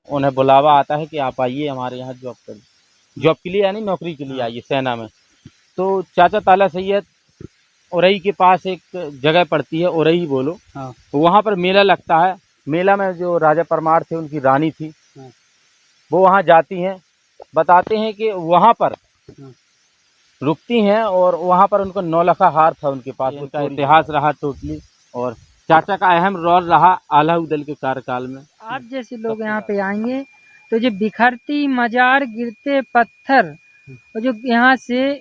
उन्हें बुलावा आता है कि आप आइए हमारे यहाँ जॉब कर, जॉब के लिए यानी नौकरी के लिए आइए सेना में। तो चाचा ताला सैयद उरई के पास एक जगह पड़ती है, उरई बोलो, वहाँ पर मेला लगता है। मेला में जो राजा परमार थे उनकी रानी थी, वो वहाँ जाती हैं। बताते हैं कि वहाँ पर रुकती हैं और वहाँ पर उनको नौलखा हार था उनके पास। उनका इतिहास रहा टोटली, और चाचा का अहम रोल रहा आला उदल के कार्यकाल में। आप जैसे लोग यहाँ पे आएंगे तो जो बिखरती मजार, गिरते पत्थर और जो यहाँ से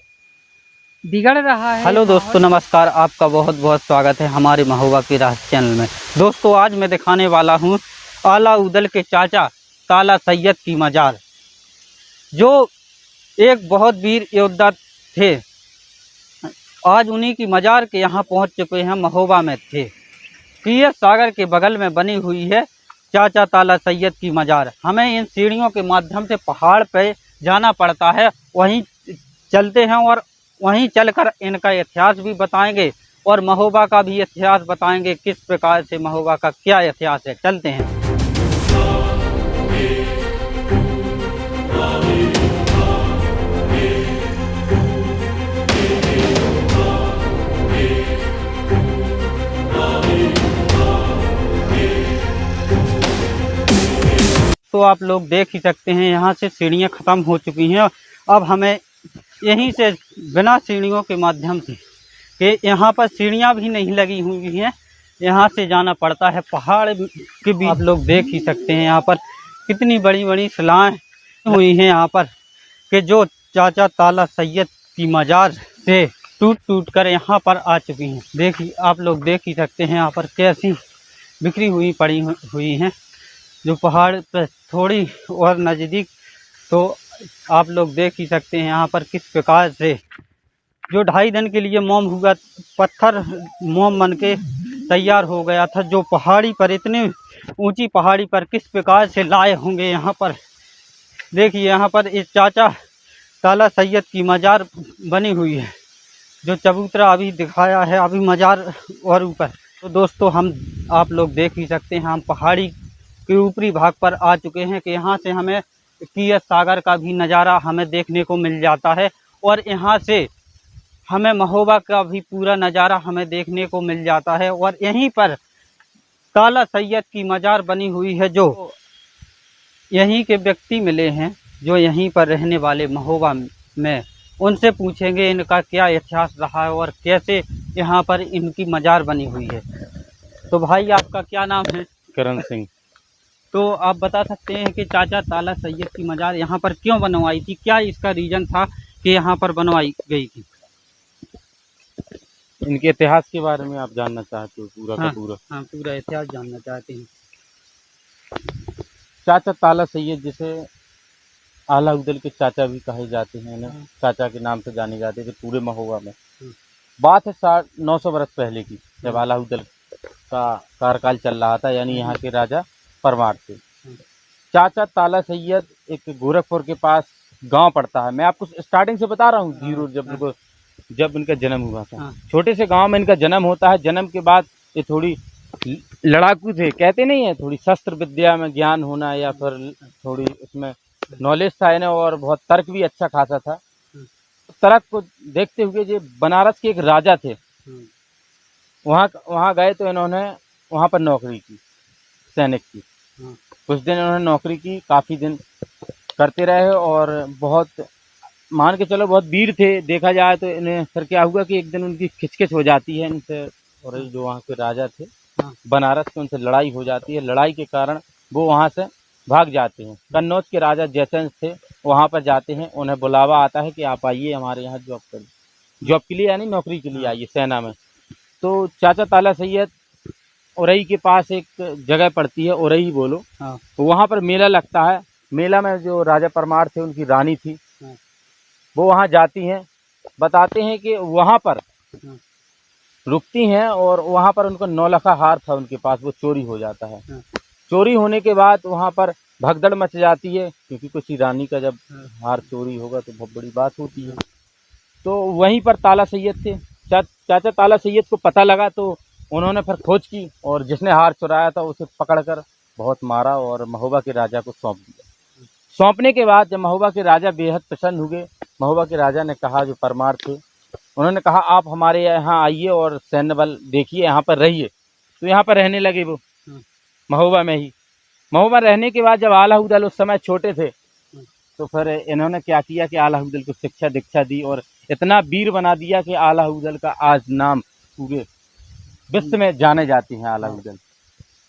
बिगड़ रहा है। हेलो दोस्तों, नमस्कार। आपका बहुत बहुत स्वागत है हमारे महोबा के राज चैनल में। दोस्तों, आज मैं दिखाने वाला हूँ आला उदल के चाचा ताला सैयद की मजार, जो एक बहुत वीर योद्धा थे। आज उन्हीं की मजार के यहाँ पहुँच चुके हैं, महोबा में थे। सीएस सागर के बगल में बनी हुई है चाचा ताला सैयद की मजार। हमें इन सीढ़ियों के माध्यम से पहाड़ पे जाना पड़ता है, वहीं चलते हैं और वहीं चलकर इनका इतिहास भी बताएंगे और महोबा का भी इतिहास बताएंगे, किस प्रकार से महोबा का क्या इतिहास है। चलते हैं। तो आप लोग देख ही सकते हैं, यहाँ से सीढ़ियाँ ख़त्म हो चुकी हैं। अब हमें यहीं से बिना सीढ़ियों के माध्यम से, कि यहाँ पर सीढ़ियाँ भी नहीं लगी हुई हैं, यहाँ से जाना पड़ता है पहाड़ के बीच। आप लोग देख ही सकते हैं यहाँ पर कितनी बड़ी बड़ी शिलाएँ हुई हैं यहाँ पर, कि जो चाचा ताला सैयद की मजार से टूट टूट कर यहाँ पर आ चुकी हैं। देखिए, आप लोग देख ही सकते हैं यहाँ पर कैसी बिखरी हुई पड़ी हुई हैं। जो पहाड़ पर थोड़ी और नज़दीक, तो आप लोग देख ही सकते हैं यहाँ पर किस प्रकार से जो 2.5 दिन के लिए मोम हुआ पत्थर मोम बन के तैयार हो गया था, जो पहाड़ी पर, इतने ऊंची पहाड़ी पर किस प्रकार से लाए होंगे। यहाँ पर देखिए, यहाँ पर इस चाचा ताला सैयद की मजार बनी हुई है, जो चबूतरा अभी दिखाया है, अभी मजार और ऊपर। तो दोस्तों, आप लोग देख ही सकते हैं, हम पहाड़ी के ऊपरी भाग पर आ चुके हैं, कि यहाँ से हमें सीएस सागर का भी नज़ारा हमें देखने को मिल जाता है, और यहाँ से हमें महोबा का भी पूरा नज़ारा हमें देखने को मिल जाता है। और यहीं पर ताला सैयद की मजार बनी हुई है, जो यहीं के व्यक्ति मिले हैं, जो यहीं पर रहने वाले महोबा में। उनसे पूछेंगे इनका क्या इतिहास रहा है और कैसे यहाँ पर इनकी मजार बनी हुई है। तो भाई, आपका क्या नाम है? करण सिंह। तो आप बता सकते हैं कि चाचा ताला सैयद की मजार यहाँ पर क्यों बनवाई थी? क्या इसका रीज़न था कि यहाँ पर बनवाई गई थी? इनके इतिहास के बारे में आप जानना चाहते हो? पूरा हाँ, का पूरा? हाँ, पूरा इतिहास जानना चाहते हैं। चाचा ताला सैयद, जिसे आला उदल के चाचा भी कहे जाते हैं, इन्हें चाचा के नाम से जाने जाते थे पूरे महोबा में। बात है 900 बरस पहले की, जब आला उदल का कार्यकाल चल रहा था, यानी यहाँ के राजा परमार थे। चाचा ताला सैयद एक गोरखपुर के पास गांव पड़ता है। मैं आपको स्टार्टिंग से बता रहा हूँ, जीरो जब इनका जन्म हुआ था। छोटे से गांव में इनका जन्म होता है। जन्म के बाद ये थोड़ी लड़ाकू थे, कहते नहीं है, थोड़ी शस्त्र विद्या में ज्ञान होना, या फिर थोड़ी उसमें नॉलेज था इन्हें, और बहुत तर्क भी अच्छा खासा था। तर्क को देखते हुए जो बनारस के एक राजा थे, वहाँ गए तो इन्होंने वहाँ पर नौकरी की, सैनिक की। कुछ दिन इन्होंने नौकरी की, काफ़ी दिन करते रहे, और बहुत, मान के चलो, बहुत वीर थे देखा जाए तो। इन्हें फिर क्या हुआ कि एक दिन उनकी खिचखिच हो जाती है इनसे, और जो वहाँ के राजा थे बनारस के, उनसे लड़ाई हो जाती है। लड़ाई के कारण वो वहाँ से भाग जाते हैं। कन्नौज के राजा जयचंद थे, वहाँ पर जाते हैं। उन्हें बुलावा आता है कि आप आइए हमारे यहाँ जॉब कर, जॉब के लिए यानी नौकरी के लिए आइए सेना में। तो चाचा ताला सैयद उरई के पास एक जगह पड़ती है, उरई बोलो, वहाँ पर मेला लगता है। मेला में जो राजा परमार थे उनकी रानी थी, वो वहाँ जाती हैं। बताते हैं कि वहाँ पर रुकती हैं, और वहाँ पर उनको नौलखा हार था उनके पास, वो चोरी हो जाता है। चोरी होने के बाद वहाँ पर भगदड़ मच जाती है, क्योंकि किसी रानी का जब हार चोरी होगा तो बहुत बड़ी बात होती है। तो वहीं पर ताला सैयद थे। चाचा ताला सैयद को पता लगा, तो उन्होंने फिर खोज की, और जिसने हार चुराया था उसे पकड़कर बहुत मारा और महोबा के राजा को सौंप दिया। सौंपने के बाद जब महोबा के राजा बेहद प्रसन्न हुए, महोबा के राजा ने कहा, जो परमार थे, उन्होंने कहा आप हमारे यहाँ आइए और सैन्य बल देखिए, यहाँ पर रहिए। तो यहाँ पर रहने लगे वो महोबा में ही। महोबा रहने के बाद जब आला उदल उस समय छोटे थे, तो फिर इन्होंने क्या किया कि आला उदल को शिक्षा दीक्षा दी और इतना वीर बना दिया कि आला उदल का आज नाम पूरे विश्व में जाने जाते हैं। आला उदल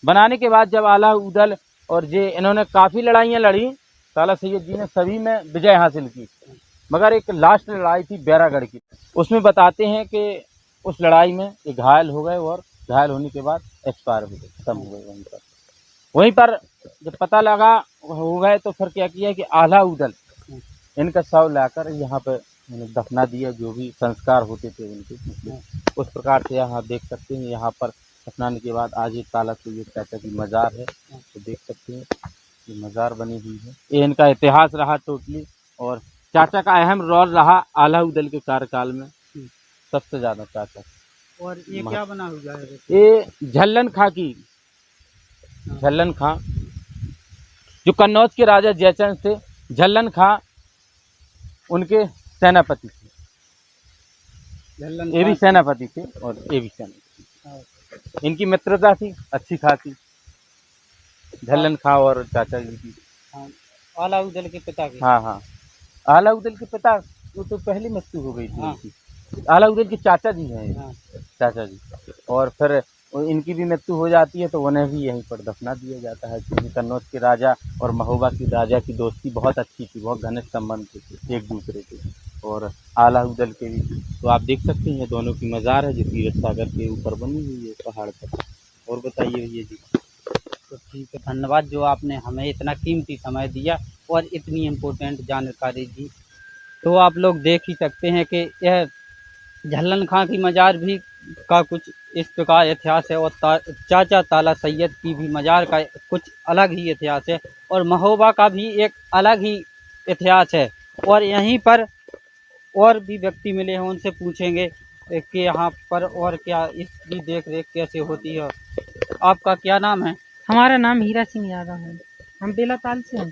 बनाने के बाद जब आला उदल और ये इन्होंने काफ़ी लड़ाइयाँ लड़ी, ताला सैयद जी ने सभी में विजय हासिल की, मगर एक लास्ट लड़ाई थी बैरागढ़ की। उसमें बताते हैं कि उस लड़ाई में ये घायल हो गए और घायल होने के बाद एक्सपायर हो गए, खत्म हो गए। वहीं पर जब पता लगा हो गए तो फिर क्या किया कि आला उदल इनका शव लाकर यहाँ पर दफना दिया, जो भी संस्कार होते थे उनके उस प्रकार से। यहाँ आप देख सकते हैं, यहाँ पर दफनाने के बाद आज एक ताला सैयद चाचा की मज़ार है, तो देख सकते हैं ये मज़ार बनी हुई है। ये इनका इतिहास रहा टोटली, और चाचा का अहम रोल रहा आला उदल के कार्यकाल में सबसे ज़्यादा चाचा। और ये क्या बना हुआ है? ये झल्लन खां की, झल्लन खां जो कन्नौज के राजा जयचंद थे, झल्लन खां उनके सेनापति थे। ये भी सेनापति थे और ये भी सेनापति। इनकी मित्रता थी अच्छी खासी, झल्लन खां और चाचा जी की। आला उदल के पिता की। हाँ हाँ, आला उदल के पिता वो तो पहले मृत्यु हो गई थी उनकी। आला उदल के चाचा जी हैं ये, चाचा जी। और फिर इनकी भी मृत्यु हो जाती है तो उन्हें भी यहीं पर दफना दिया जाता है, क्योंकि कन्नौज के राजा और महोबा की राजा की दोस्ती बहुत अच्छी थी, बहुत घनिष्ठ संबंध थे एक दूसरे के, और आला उदल के भी। तो आप देख सकते हैं दोनों की मज़ार है जो तीरथ सागर के ऊपर बनी हुई है पहाड़ पर। और बताइए भैया जी। तो ठीक है, धन्यवाद जो आपने हमें इतना कीमती समय दिया और इतनी इम्पोर्टेंट जानकारी दी। तो आप लोग देख ही सकते हैं कि यह झल्लन खां की मज़ार भी का कुछ इस प्रकार इतिहास है, और चाचा ताला सैयद की भी मज़ार का कुछ अलग ही इतिहास है, और महोबा का भी एक अलग ही इतिहास है। और यहीं पर और भी व्यक्ति मिले हैं, उनसे पूछेंगे कि यहाँ पर और क्या इसकी देख रेख कैसे होती है। आपका क्या नाम है? हमारा नाम हीरा सिंह यादव है, हम बेलाताल से हैं।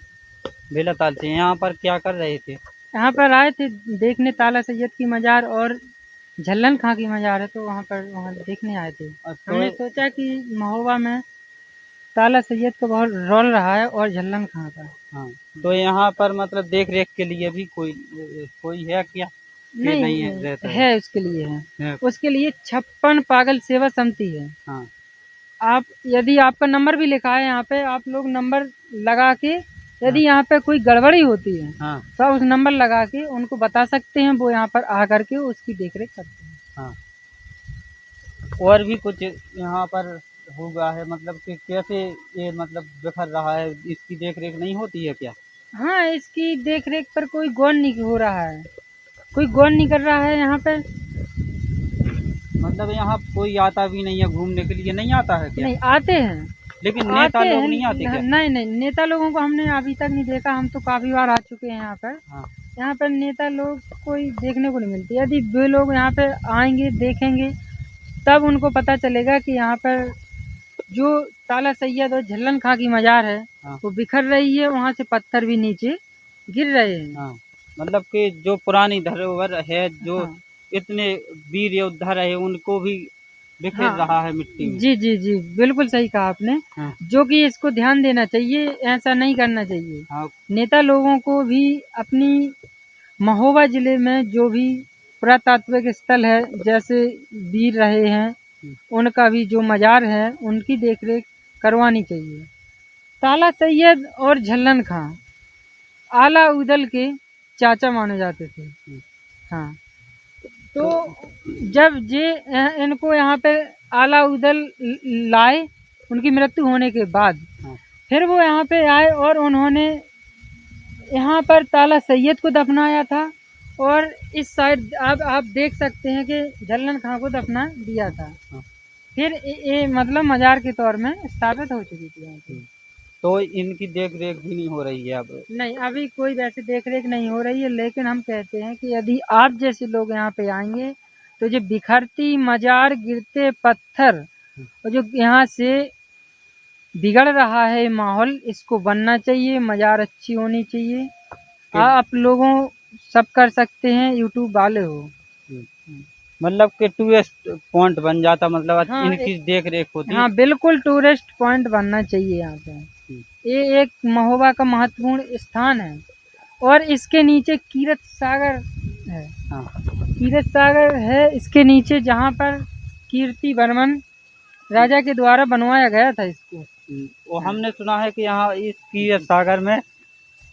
बेलाताल से। यहाँ पर क्या कर रहे थे? यहाँ पर आए थे देखने ताला सैयद की मज़ार और झल्लन खां की मज़ार है, तो वहाँ देखने आए थे। हमने सोचा कि महोबा में ताला सैयद का बहुत रोल रहा है और झल्लन खां का। हाँ, तो यहाँ पर मतलब देख रेख के लिए भी कोई है क्या? नहीं रहता है, उसके लिए है। उसके लिए 56 पागल सेवा समिति है। हाँ। आप यदि आपका नंबर भी लिखा है यहाँ पे, आप लोग नंबर लगा के यदि यहाँ पे कोई गड़बड़ी होती है हाँ। तो उस नंबर लगा के उनको बता सकते हैं, वो यहाँ पर आ करके उसकी देखरेख करते हैं। हाँ। और भी कुछ यहाँ पर हुआ है, मतलब कि कैसे ये मतलब बिखर रहा है, इसकी देखरेख नहीं होती है क्या? हाँ, इसकी देखरेख पर कोई गौर नहीं हो रहा है, कोई गौर नहीं कर रहा है यहाँ पे। मतलब यहाँ कोई आता भी नहीं है घूमने के लिए? नहीं आता है क्या? नहीं, आते हैं, लेकिन नेता लोग नहीं आते क्या? नहीं, नेता लोगों को हमने अभी तक नहीं देखा। हम तो काफ़ी बार आ चुके हैं यहाँ पर। हाँ। यहाँ पर नेता लोग कोई देखने को नहीं मिलते। यदि वे लोग यहाँ पे आएंगे, देखेंगे, तब उनको पता चलेगा कि यहाँ पर जो ताला सैयद और झल्लन खां की मज़ार है वो बिखर रही है, वहाँ से पत्थर भी नीचे गिर रहे हैं। हाँ, मतलब कि जो पुरानी धरोहर है, जो इतने वीर योद्धा रहे, उनको भी बिखेर रहा है मिट्टी में। जी जी जी, बिल्कुल सही कहा आपने। जो कि इसको ध्यान देना चाहिए, ऐसा नहीं करना चाहिए। नेता लोगों को भी अपनी महोबा जिले में जो भी पुरातात्विक स्थल है, जैसे वीर रहे हैं, उनका भी जो मज़ार है उनकी देखरेख करवानी चाहिए। ताला सैयद और झल्लन खां आला उदल के चाचा माने जाते थे। हाँ, तो जब इनको यहाँ पे आला उदल लाए, उनकी मृत्यु होने के बाद फिर वो यहाँ पे आए और उन्होंने यहाँ पर ताला सैयद को दफनाया था, और इस साइड आप देख सकते हैं कि झल्लन खां को दफना दिया था। फिर ये मतलब मज़ार के तौर में स्थापित हो चुकी थी यहाँ पे। तो इनकी देख रेख भी नहीं हो रही है अब? नहीं, अभी कोई वैसे देख रेख नहीं हो रही है, लेकिन हम कहते हैं कि यदि आप जैसे लोग यहाँ पे आएंगे तो जो बिखरती मज़ार, गिरते पत्थर और जो यहाँ से बिगड़ रहा है माहौल, इसको बनना चाहिए, मज़ार अच्छी होनी चाहिए। आप लोगों सब कर सकते हैं, यूट्यूब वाले हो। मतलब कि टूरिस्ट पॉइंट बन जाता, मतलब हाँ, इनकी देख रेख होती। हाँ बिल्कुल टूरिस्ट पॉइंट बनना चाहिए यहाँ पे। ये एक महोबा का महत्वपूर्ण स्थान है और इसके नीचे कीरत सागर है। हाँ। कीरत सागर है इसके नीचे, जहाँ पर कीर्ति वर्मन राजा के द्वारा बनवाया गया था इसको। वो हमने सुना है कि यहाँ इस कीरत सागर में